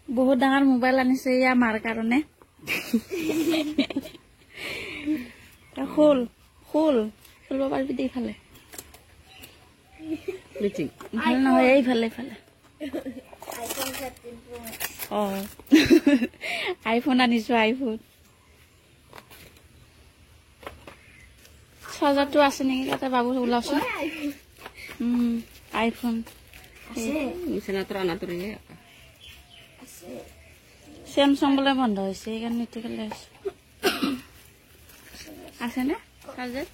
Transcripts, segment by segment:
বহুত ডাঙৰ মোবাইল আনিছে ইয়া মাৰ কাৰণে খুলিব পাৰিবি দেই ফালে ভাল নহয় এইফালে আইফোন আনিছো আইফোন চাৰ্জাৰটো আছে নেকি তাতে বাবু ওলাওচোন আইফোন চেমচং বোলে বন্ধ হৈছে সেইকাৰণে এতিয়াকে লৈ আছো আছেনে চাৰ্জাৰ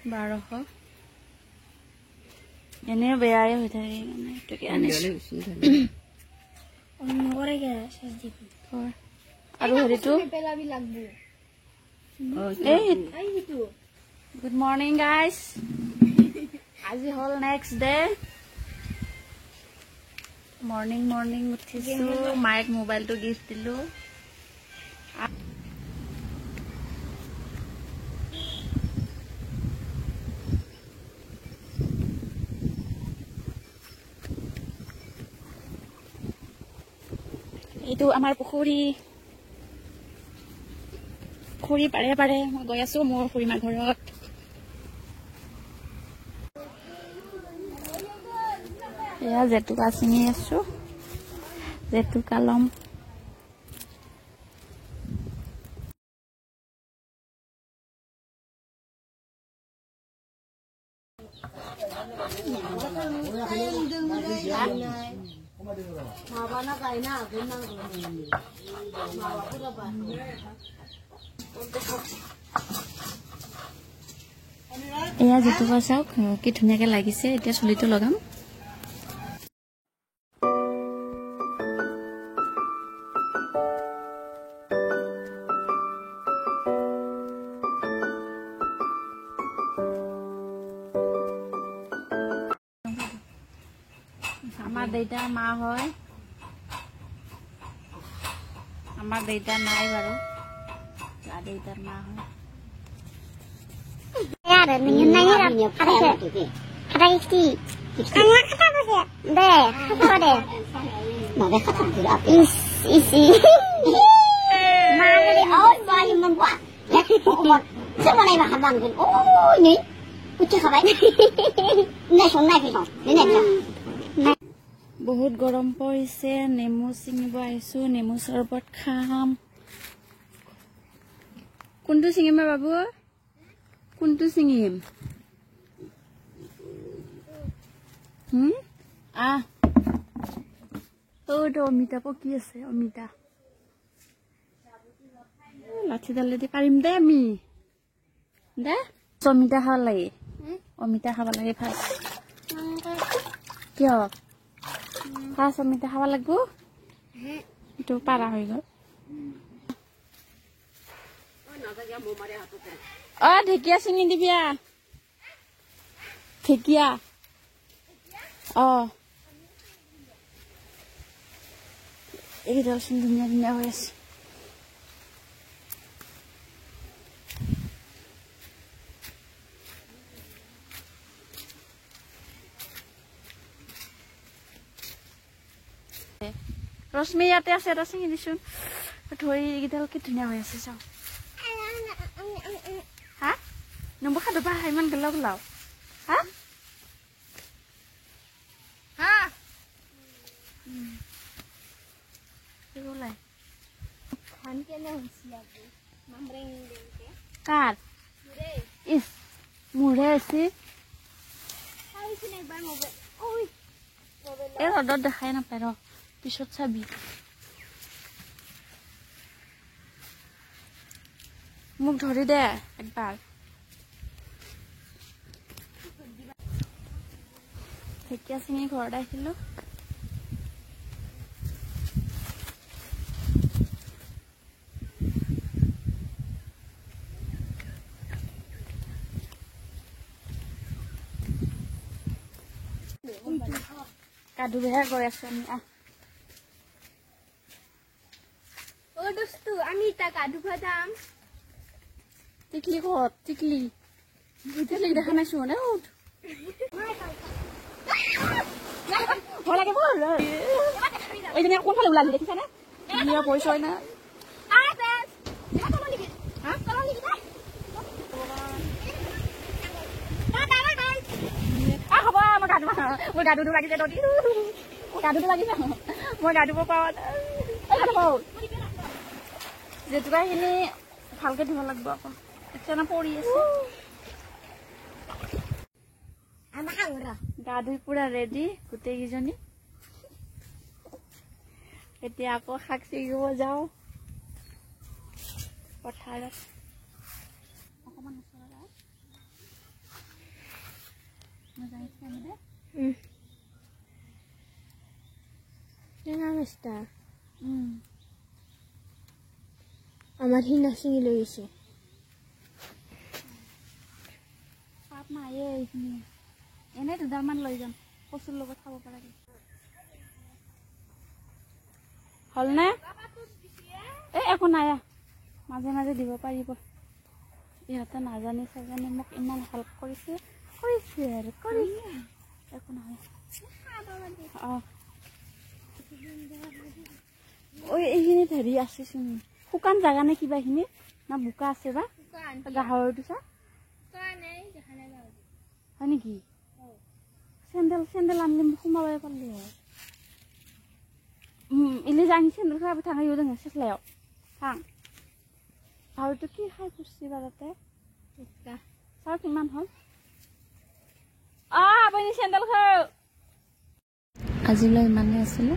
1200 এনেও বেয়াই হৈ থাকে মানে এটাকে আনিছো আৰু হেৰিটো গুড মৰ্নিং গাইজ আজি হল নেক্সট ডে মৰ্নিং উঠিছো মাইক মোবাইলটো গিফ্ট দিলো এইটো আমাৰ পুখুৰী পাৰে মই গৈ আছো মোৰ খুৰীমাৰ ঘৰত এয়া জেতুকা ছিঙি আছো জেতুকা লম এয়া জেতুকা চাওক কি ধুনীয়াকে লাগিছে এতিয়া চুলিটো লগাম আমাৰ দেউতা মা হয় আমাৰ দেউতা নাই বাৰু দেউতাৰ মা হয় বহুত গৰম পৰিছে নেমু ছিঙিব আহিছো নেমু চৰবত খাম কোনটো ছিঙিম বাবু কোনটো ছিঙিম অমিতা পকি আছে অমিতা লাঠিডালে দি পাৰিম দে আমি দে অমিতা খাব লাগে অমিতা খাব লাগে ফাৰ্ষ্ট কিয় ফাৰ্ষ্ট অমিতা খাব লাগিব এইটো পাৰা হৈ গ'ল ঢেকীয়া চিঙি দিবিয়া ঢেকীয়া এইকেইটাচোন ধুনীয়া হৈ আছে ৰশ্মি ইয়াতে আছে এটা চিঙি দিছোন ধৰি এইকেইডাল কি ধুনীয়া হৈ আছে চাওঁ হা নম্বৰ খাদবা ইমান গেলাও হা কাৰ ইস মুৰে আছে এই ৰ'দত দেখাই নাপায় ৰ পিছত চাবি মোক ধৰি দে একবাৰ ঢেকীয়া চিঙি ঘৰত আহিলো কাদু বেয়া গৈ আছো আমি দোস্তু আমি তা কাদু খাদাম টিকলি কত টিকলি দেখা নাইছো না উঠ লাগে বল এইজনী কোনফালে ওলালি দেখিছানে বিয়া পৰিচয় না হ'ব মোৰ গাটো লাগিছে দদি মোৰ গাটো লাগিছে মই গা ধুব পাৰোঁ জেতুকাখিনি ভালকে ধুব লাগিব আকৌ এতিয়া পৰি আছে গা ধুই পুৰা ৰেডি গোটেইকেইজনী এতিয়া আকৌ শাক ছিঙিব যাওঁ পথাৰত অকণমান আমাৰ সি নাচিঙি লৈ গৈছে পাপ নায়ে এইখিনি এনে দুডালমান লৈ যাম কচুৰ লগত খাব পৰাকে হ'লনে এই একো নাই মাজে মাজে দিব পাৰিব ইহঁতে নাজানি চাজানি মোক ইমান হেল্প কৰিছে আৰু কৰিছে একো নহয় অঁ ঐ এইখিনিত হেৰি আছেচোন শুকান জাগা নে কিবাখিনি না বোকা আছে বা গাহৰিটো চা হয় নেকি চেণ্ডেল আনিলে সোমাব পাৰিলে হয় ইলি যাই চেণ্ডেল খাব থাকা ইউ দে চেচলায় থাং গাহৰিটো কি খাই ফুৰছি বা তাতে চাওঁ কিমান হ'ল আপুনি চেণ্ডেল খাওঁ আজিলৈ ইমানে আছিলে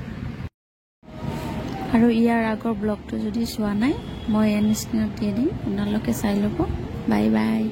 আৰু ইয়াৰ আগৰ ব্লগটো যদি চোৱা নাই মই এন স্ক্ৰীনত দি দিম আপোনালোকে চাই ল'ব বাই বাই